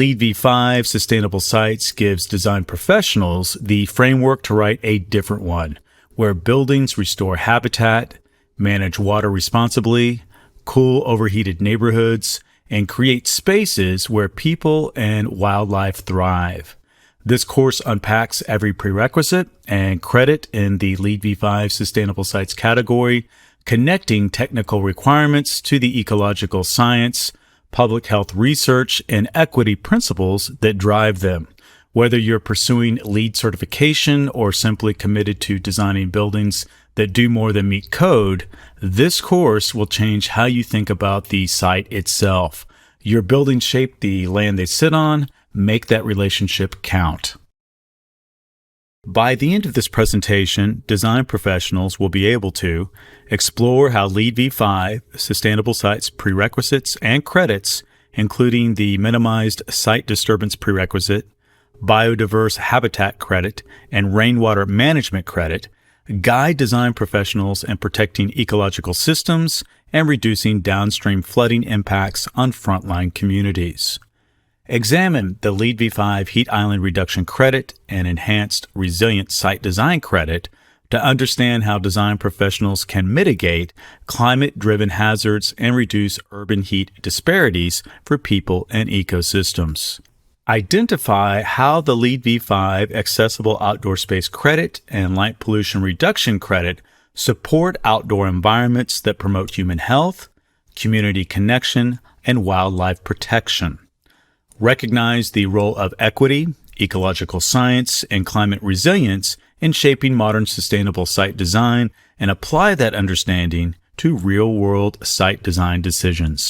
LEED v5 Sustainable Sites gives design professionals the framework to write a different one, where buildings restore habitat, manage water responsibly, cool overheated neighborhoods, and create spaces where people and wildlife thrive. This course unpacks every prerequisite and credit in the LEED v5 Sustainable Sites category, connecting technical requirements to the ecological science, public health research, and equity principles that drive them. Whether you're pursuing LEED certification or simply committed to designing buildings that do more than meet code, this course will change how you think about the site itself. Your buildings shape the land they sit on. Make that relationship count. By the end of this presentation, design professionals will be able to explore how LEED v5 Sustainable Sites prerequisites and credits, including the minimized site disturbance prerequisite, biodiverse habitat credit, and rainwater management credit, guide design professionals in protecting ecological systems and reducing downstream flooding impacts on frontline communities. Examine the LEED v5 Heat Island Reduction Credit and Enhanced Resilient Site Design Credit to understand how design professionals can mitigate climate-driven hazards and reduce urban heat disparities for people and ecosystems. Identify how the LEED v5 Accessible Outdoor Space Credit and Light Pollution Reduction Credit support outdoor environments that promote human health, community connection, and wildlife protection. Recognize the role of equity, ecological science, and climate resilience in shaping modern sustainable site design, and apply that understanding to real-world site design decisions.